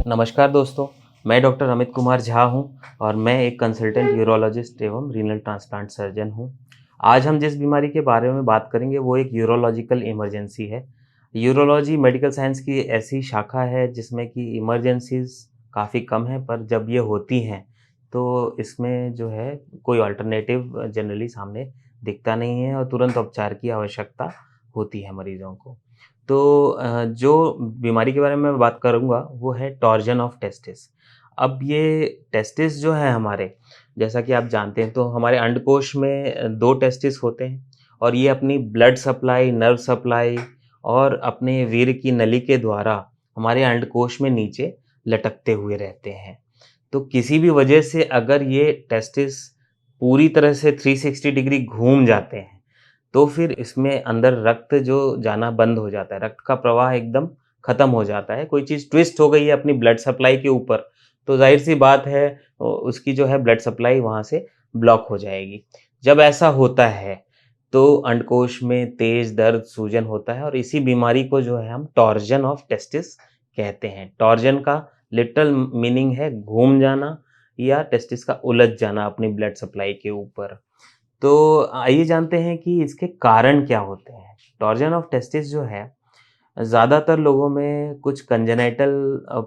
नमस्कार दोस्तों, मैं डॉक्टर अमित कुमार झा हूं और मैं एक कंसल्टेंट यूरोलॉजिस्ट एवं रीनल ट्रांसप्लांट सर्जन हूं। आज हम जिस बीमारी के बारे में बात करेंगे वो एक यूरोलॉजिकल इमरजेंसी है। यूरोलॉजी मेडिकल साइंस की ऐसी शाखा है जिसमें कि इमरजेंसीज़ काफ़ी कम हैं, पर जब ये होती हैं तो इसमें जो है कोई अल्टरनेटिव जनरली सामने दिखता नहीं है और तुरंत उपचार की आवश्यकता होती है मरीज़ों को। तो जो बीमारी के बारे में मैं बात करूँगा वो है टॉर्जन ऑफ टेस्टिस। अब ये टेस्टिस जो है हमारे, जैसा कि आप जानते हैं तो हमारे अंडकोश में 2 टेस्टिस होते हैं और ये अपनी ब्लड सप्लाई, नर्व सप्लाई और अपने वीर्य की नली के द्वारा हमारे अंडकोश में नीचे लटकते हुए रहते हैं। तो किसी भी वजह से अगर ये टेस्टिस पूरी तरह से 360 डिग्री घूम जाते हैं, तो फिर इसमें अंदर रक्त जो जाना बंद हो जाता है, रक्त का प्रवाह एकदम खत्म हो जाता है। कोई चीज़ ट्विस्ट हो गई है अपनी ब्लड सप्लाई के ऊपर, तो ज़ाहिर-सी बात है उसकी जो है ब्लड सप्लाई वहाँ से ब्लॉक हो जाएगी। जब ऐसा होता है, तो अंडकोश में तेज़ दर्द, सूजन होता है और इसी बीमारी को जो है हम टॉर्जन ऑफ टेस्टिस कहते हैं। टॉर्जन का लिटरल मीनिंग है घूम जाना या टेस्टिस का उलझ जाना अपनी ब्लड सप्लाई के ऊपर। तो आइए जानते हैं कि इसके कारण क्या होते हैं। टॉर्जन ऑफ टेस्टिस जो है, ज़्यादातर लोगों में कुछ कंजेनाइटल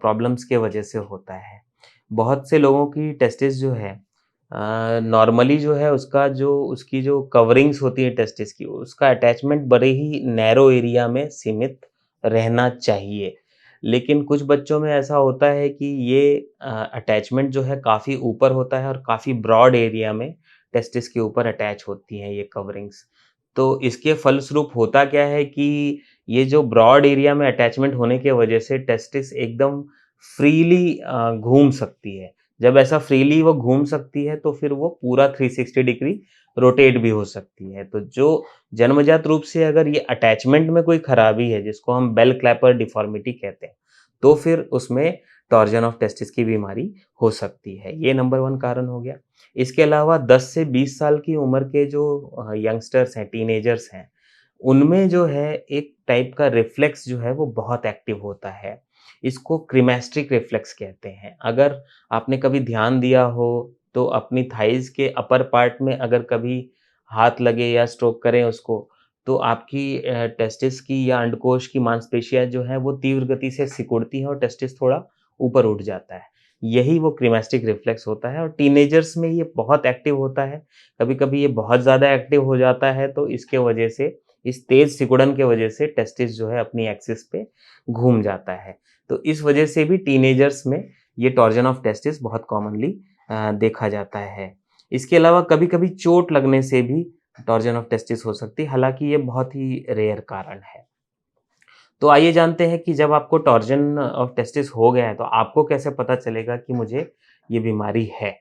प्रॉब्लम्स के वजह से होता है। बहुत से लोगों की टेस्टिस जो है नॉर्मली जो है उसकी जो कवरिंग्स होती है टेस्टिस की, उसका अटैचमेंट बड़े ही नैरो एरिया में सीमित रहना चाहिए। लेकिन कुछ बच्चों में ऐसा होता है कि ये अटैचमेंट जो है काफ़ी ऊपर होता है और काफ़ी ब्रॉड एरिया में टेस्टिस के ऊपर अटैच होती हैं ये कवरिंग्स। तो इसके फलस्वरूप होता क्या है कि ये जो ब्रॉड एरिया में अटैचमेंट होने के वजह से टेस्टिस एकदम फ्रीली घूम सकती है। जब ऐसा फ्रीली वो घूम सकती है तो फिर वो पूरा 360 डिग्री रोटेट भी हो सकती है। तो जो जन्मजात रूप से अगर ये अटैचमेंट में कोई खराबी है जिसको हम बेल क्लैपर डिफ़ॉर्मिटी कहते हैं, तो फिर उसमें टॉर्जन ऑफ टेस्टिस की बीमारी हो सकती है। ये नंबर 1 कारण हो गया। इसके अलावा 10 से 20 साल की उम्र के जो यंगस्टर्स हैं, टीनेजर्स हैं, उनमें जो है एक टाइप का रिफ्लेक्स जो है वो बहुत एक्टिव होता है। इसको क्रीमेस्ट्रिक रिफ्लेक्स कहते हैं। अगर आपने कभी ध्यान दिया हो तो अपनी थाइज़ के अपर पार्ट में अगर कभी हाथ लगे या स्ट्रोक करें उसको, तो आपकी टेस्टिस की या अंडकोश की मांसपेशियाँ जो हैं वो तीव्र गति से सिकुड़ती हैं और टेस्टिस थोड़ा ऊपर उठ जाता है। यही वो क्रीमेस्ट्रिक रिफ्लेक्स होता है और टीनेजर्स में ये बहुत एक्टिव होता है। कभी-कभी ये बहुत ज़्यादा एक्टिव हो जाता है तो इसके वजह से, इस तेज़ सिकुड़न के वजह से टेस्टिस जो है अपनी एक्सिस पे घूम जाता है। तो इस वजह से भी टीनेजर्स में ये टॉर्जन ऑफ टेस्टिस बहुत कॉमनली देखा जाता है। इसके अलावा कभी-कभी चोट लगने से भी टॉर्जन ऑफ टेस्टिस हो सकती है, हालाँकि ये बहुत ही रेयर कारण है। तो आइए जानते हैं कि जब आपको टॉर्जन ऑफ टेस्टिस हो गया है, तो आपको कैसे पता चलेगा कि मुझे ये बीमारी है?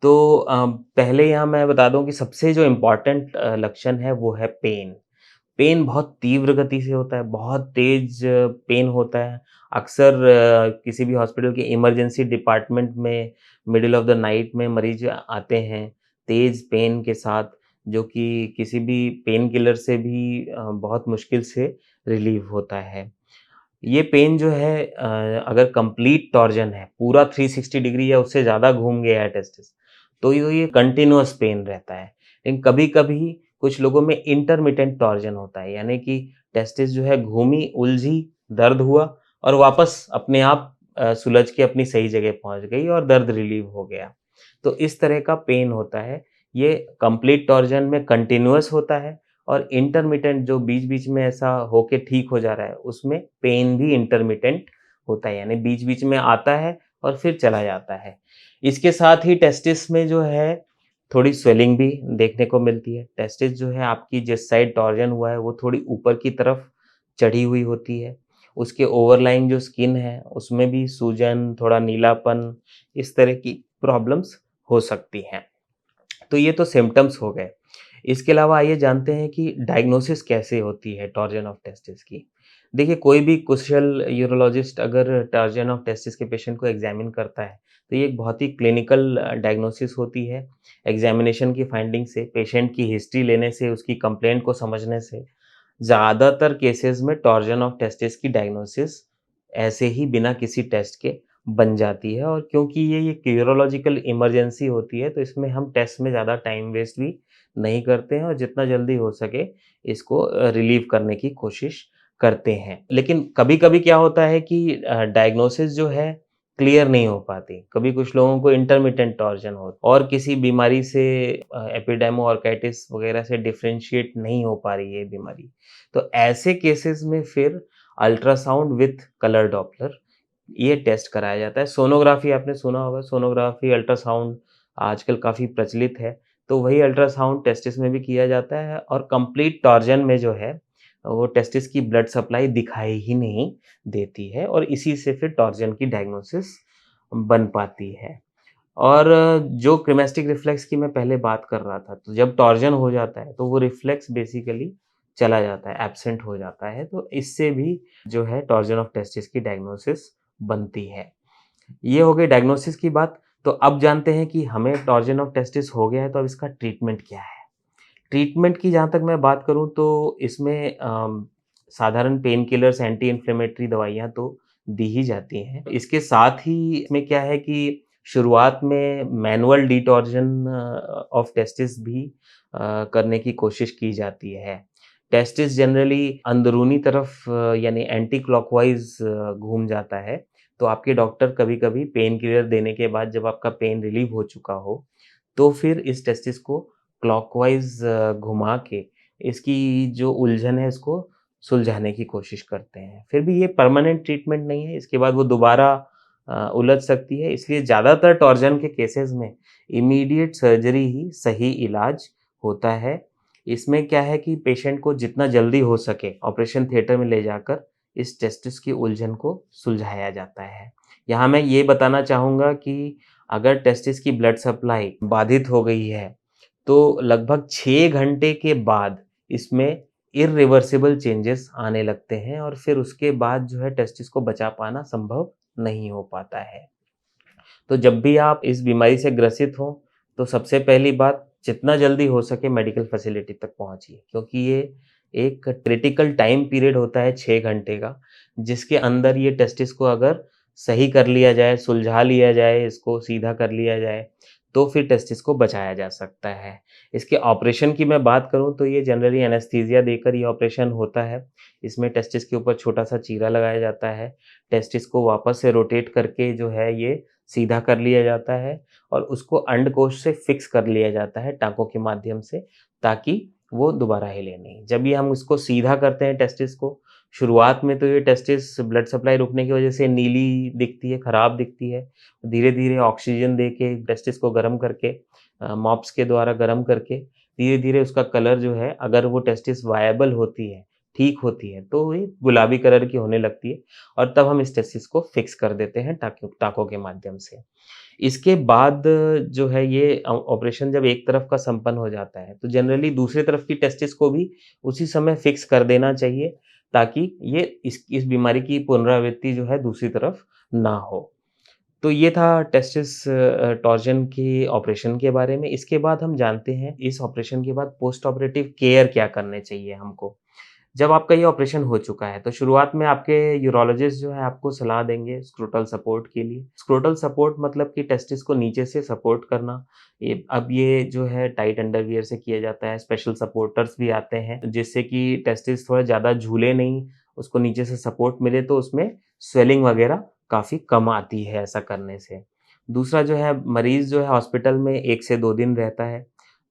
तो पहले यहाँ मैं बता दूँ कि सबसे जो इम्पोर्टेंट लक्षण है वो है पेन। पेन बहुत तीव्र गति से होता है, बहुत तेज़ पेन होता है। अक्सर किसी भी हॉस्पिटल के इमरजेंसी डिपार्टमेंट में मिडल ऑफ द नाइट में मरीज़ आते हैं, तेज़ पेन के साथ, जो कि किसी भी पेन किलर से भी बहुत मुश्किल से रिलीव होता है। ये पेन जो है अगर कंप्लीट टॉर्जन है, पूरा 360 डिग्री या उससे ज़्यादा घूम गया है टेस्टिस, तो ये कंटीन्यूअस पेन रहता है। लेकिन कभी-कभी कुछ लोगों में इंटरमिटेंट टॉर्जन होता है, यानी कि टेस्टिस जो है घूमी, उलझी, दर्द हुआ और वापस अपने आप सुलझ के अपनी सही जगह पहुँच गई और दर्द रिलीव हो गया। तो इस तरह का पेन होता है। ये कंप्लीट टॉर्जन में कंटीन्यूअस होता है और इंटरमिटेंट जो बीच-बीच में ऐसा होके ठीक हो जा रहा है, उसमें पेन भी इंटरमिटेंट होता है, यानी बीच-बीच में आता है और फिर चला जाता है। इसके साथ ही टेस्टिस में जो है थोड़ी स्वेलिंग भी देखने को मिलती है। टेस्टिस जो है आपकी जिस साइड टॉर्जन हुआ है वो थोड़ी ऊपर की तरफ चढ़ी हुई होती है। उसके ओवरलाइंग जो स्किन है उसमें भी सूजन, थोड़ा नीलापन, इस तरह की प्रॉब्लम्स हो सकती हैं। तो ये तो सिम्पटम्स हो गए। इसके अलावा आइए जानते हैं कि डायग्नोसिस कैसे होती है टॉर्जन ऑफ टेस्टिस की। देखिए, कोई भी कुशल यूरोलॉजिस्ट अगर टर्जन ऑफ टेस्टिस के पेशेंट को एग्ज़ामिन करता है, तो ये एक बहुत ही क्लिनिकल डायग्नोसिस होती है। एग्ज़ामिनेशन की फाइंडिंग से, पेशेंट की हिस्ट्री लेने से, उसकी कंप्लेंट को समझने से, ज़्यादातर केसेज़ में टॉर्जन ऑफ टेस्टिस की डायग्नोसिस ऐसे ही बिना किसी टेस्ट के बन जाती है। और क्योंकि ये एक यूरोलॉजिकल इमरजेंसी होती है, तो इसमें हम टेस्ट में ज़्यादा टाइम वेस्ट भी नहीं करते हैं और जितना जल्दी हो सके इसको रिलीव करने की कोशिश करते हैं। लेकिन कभी-कभी क्या होता है कि डायग्नोसिस जो है क्लियर नहीं हो पाती। कभी कुछ लोगों को इंटरमिटेंट टॉर्जन हो और किसी बीमारी से एपिडेमोऑर्काइटिस वगैरह से डिफरेंशिएट नहीं हो पा रही है ये बीमारी। तो ऐसे केसेस में फिर अल्ट्रासाउंड विथ कलर डॉपलर ये टेस्ट कराया जाता है। सोनोग्राफ़ी आपने सुना होगा, सोनोग्राफ़ी, अल्ट्रासाउंड आजकल काफ़ी प्रचलित है। तो वही अल्ट्रासाउंड टेस्टिस में भी किया जाता है और कंप्लीट टॉर्जन में जो है, वो टेस्टिस की ब्लड सप्लाई दिखाई ही नहीं देती है और इसी से फिर टॉर्जन की डायग्नोसिस बन पाती है। और जो क्रिमेस्टिक रिफ्लेक्स की मैं पहले बात कर रहा था, तो जब टॉर्जन हो जाता है, तो वो रिफ्लेक्स बेसिकली चला जाता है, एब्सेंट हो जाता है। तो इससे भी जो है टॉर्जन ऑफ टेस्टिस की डायग्नोसिस बनती है। ये हो गई डायग्नोसिस की बात। तो अब जानते हैं कि हमें टॉर्जन ऑफ टेस्टिस हो गया है, तो अब इसका ट्रीटमेंट क्या है? ट्रीटमेंट की जहाँ तक मैं बात करूँ तो इसमें साधारण पेन किलर्स, एंटी इन्फ्लेमेटरी दवाइयाँ तो दी ही जाती हैं। इसके साथ ही इसमें क्या है कि शुरुआत में मैनुअल डिटॉर्जन ऑफ टेस्टिस भी करने की कोशिश की जाती है। टेस्टिस जनरली अंदरूनी तरफ यानी एंटी क्लॉकवाइज़ घूम जाता है, तो आपके डॉक्टर कभी-कभी पेन किलर देने के बाद जब आपका पेन रिलीव हो चुका हो, तो फिर इस टेस्टिस को क्लॉकवाइज़ घुमा के इसकी जो उलझन है इसको सुलझाने की कोशिश करते हैं। फिर भी ये परमानेंट ट्रीटमेंट नहीं है, इसके बाद वो दोबारा उलझ सकती है, इसलिए ज़्यादातर टॉर्जन के केसेज़ में इमीडिएट सर्जरी ही सही इलाज होता है। इसमें क्या है कि पेशेंट को जितना जल्दी हो सके ऑपरेशन थिएटर में ले जाकर इस टेस्टिस की उलझन को सुलझाया जाता है। यहाँ मैं ये बताना चाहूँगा कि अगर टेस्टिस की ब्लड सप्लाई बाधित हो गई है, तो लगभग 6 घंटे के बाद इसमें इर्रिवर्सिबल चेंजेस आने लगते हैं और फिर उसके बाद जो है टेस्टिस को बचा पाना संभव नहीं हो पाता है। तो जब भी आप इस बीमारी से ग्रसित हों, तो सबसे पहली बात जितना जल्दी हो सके मेडिकल फैसिलिटी तक पहुँचिए क्योंकि ये एक क्रिटिकल टाइम पीरियड होता है 6 घंटे का, जिसके अंदर ये टेस्टिस को अगर सही कर लिया जाए, सुलझा लिया जाए, इसको सीधा कर लिया जाए, तो फिर टेस्टिस को बचाया जा सकता है। इसके ऑपरेशन की मैं बात करूँ तो ये जनरली एनेस्थीसिया देकर ये ऑपरेशन होता है। इसमें टेस्टिस के ऊपर छोटा-सा चीरा लगाया जाता है। टेस्टिस को वापस से रोटेट करके जो है ये सीधा कर लिया जाता है और उसको अंडकोश से फिक्स कर लिया जाता है टाँकों के माध्यम से, ताकि वो दोबारा हिले नहीं। जब ये हम उसको सीधा करते हैं टेस्टिस को, शुरुआत में तो ये टेस्टिस ब्लड सप्लाई रुकने की वजह से नीली दिखती है, खराब दिखती है। धीरे-धीरे ऑक्सीजन देके टेस्टिस को गरम करके मॉप्स के द्वारा गरम करके, धीरे-धीरे उसका कलर जो है, अगर वो टेस्टिस वायबल होती है, ठीक होती है, तो ये गुलाबी कलर की होने लगती है और तब हम इस टेस्टिस को फिक्स कर देते हैं टाँकों के माध्यम से। इसके बाद जो है ये ऑपरेशन जब एक तरफ का संपन्न हो जाता है, तो जनरली दूसरी तरफ की टेस्टिस को भी उसी समय फिक्स कर देना चाहिए, ताकि ये इस बीमारी की पुनरावृत्ति जो है दूसरी तरफ ना हो। तो ये था टेस्टिस टॉर्जन के ऑपरेशन के बारे में। इसके बाद हम जानते हैं इस ऑपरेशन के बाद पोस्ट ऑपरेटिव केयर क्या करने चाहिए हमको। जब आपका ये ऑपरेशन हो चुका है, तो शुरुआत में आपके यूरोलॉजिस्ट जो है आपको सलाह देंगे स्क्रोटल सपोर्ट के लिए। स्क्रोटल सपोर्ट मतलब कि टेस्टिस को नीचे से सपोर्ट करना। ये जो है टाइट अंडरवियर से किया जाता है, स्पेशल सपोर्टर्स भी आते हैं, जिससे कि टेस्टिस थोड़ा ज़्यादा झूले नहीं, उसको नीचे से सपोर्ट मिले तो उसमें स्वेलिंग वगैरह काफ़ी कम आती है ऐसा करने से। दूसरा जो है मरीज़ जो है हॉस्पिटल में 1 से 2 दिन रहता है।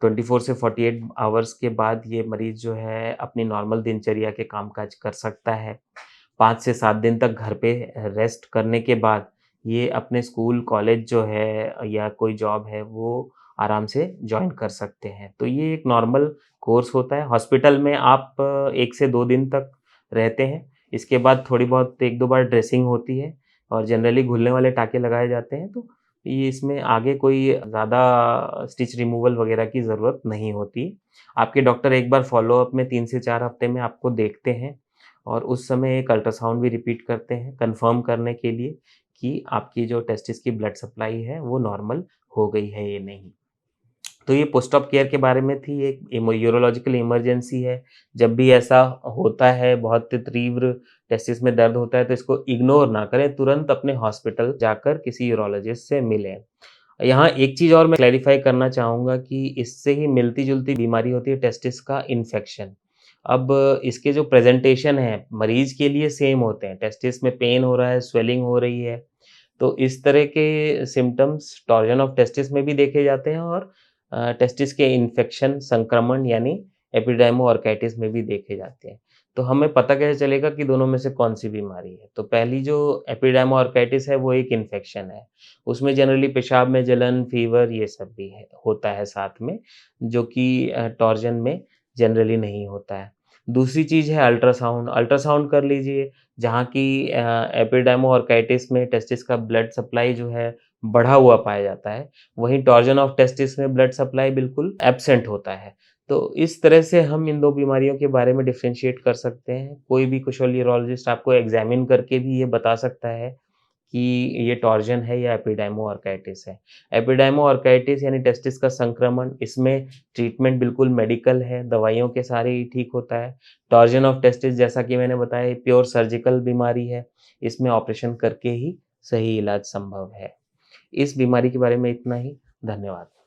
24 से 48 आवर्स के बाद ये मरीज़ जो है अपनी नॉर्मल दिनचर्या के काम-काज कर सकता है। 5 से 7 दिन तक घर पे रेस्ट करने के बाद ये अपने स्कूल, कॉलेज जो है या कोई जॉब है वो आराम से जॉइन कर सकते हैं। तो ये एक नॉर्मल कोर्स होता है। हॉस्पिटल में आप 1 से 2 दिन तक रहते हैं। इसके बाद थोड़ी बहुत 1-2 बार ड्रेसिंग होती है और जनरली घुलने वाले टाँके लगाए जाते हैं। तो ये इसमें आगे कोई ज़्यादा स्टिच रिमूवल वगैरह की ज़रूरत नहीं होती। आपके डॉक्टर एक बार फ़ॉलो-अप में 3 से 4 हफ़्ते में आपको देखते हैं और उस समय एक अल्ट्रासाउंड भी रिपीट करते हैं कन्फर्म करने के लिए कि आपकी जो टेस्टिस की ब्लड सप्लाई है वो नॉर्मल हो गई है या नहीं। तो ये पोस्ट ऑप केयर के बारे में थी, एक यूरोलॉजिकल इमरजेंसी है। जब भी ऐसा होता है, बहुत तीव्र टेस्टिस में दर्द होता है, तो इसको इग्नोर ना करें, तुरंत अपने हॉस्पिटल जाकर किसी यूरोलॉजिस्ट से मिलें। यहाँ एक चीज़ और मैं क्लैरिफ़ाई करना चाहूँगा कि इससे ही मिलती-जुलती बीमारी होती है टेस्टिस का इन्फेक्शन। अब इसके जो प्रेज़ेंटेशन है, मरीज़ के लिए सेम होते हैं, टेस्टिस में पेन हो रहा है, स्वेलिंग हो रही है, तो इस तरह के सिम्पटम्स टॉर्जन ऑफ टेस्टिस में भी देखे जाते हैं और टेस्टिस के इन्फेक्शन, संक्रमण यानी एपिडेमोऑर्काइटिस में भी देखे जाते हैं। तो हमें पता कैसे चलेगा कि दोनों में से कौन-सी बीमारी है? तो पहली जो एपिडेमोऑर्काइटिस है, वो एक इन्फेक्शन है। उसमें जनरली पेशाब में जलन, फ़ीवर ये सब भी है होता है साथ में, जो कि टॉर्जन में जनरली नहीं होता है। दूसरी चीज़ है अल्ट्रासाउंड, अल्ट्रासाउंड कर लीजिए, जहाँ की एपिडेमोऑर्काइटिस में टेस्टिस का ब्लड सप्लाई जो है, बढ़ा हुआ पाया जाता है। वहीं टॉर्जन ऑफ टेस्टिस में ब्लड सप्लाई बिल्कुल एब्सेंट होता है। तो इस तरह से हम इन 2 बीमारियों के बारे में डिफरेंशिएट कर सकते हैं। कोई भी कुशल यूरोलॉजिस्ट आपको एग्ज़ामिन करके भी ये बता सकता है कि ये टॉर्जन है या एपिडेमोऑर्काइटिस है। एपिडेमोऑर्काइटिस यानी टेस्टिस का संक्रमण, इसमें ट्रीटमेंट बिल्कुल मेडिकल है, दवाइयों के सहारे ही ठीक होता है। टॉर्जन ऑफ टेस्टिस जैसा कि मैंने बताया, ये प्योर सर्जिकल बीमारी है, इसमें ऑपरेशन करके ही सही इलाज संभव है। इस बीमारी के बारे में इतना ही। धन्यवाद।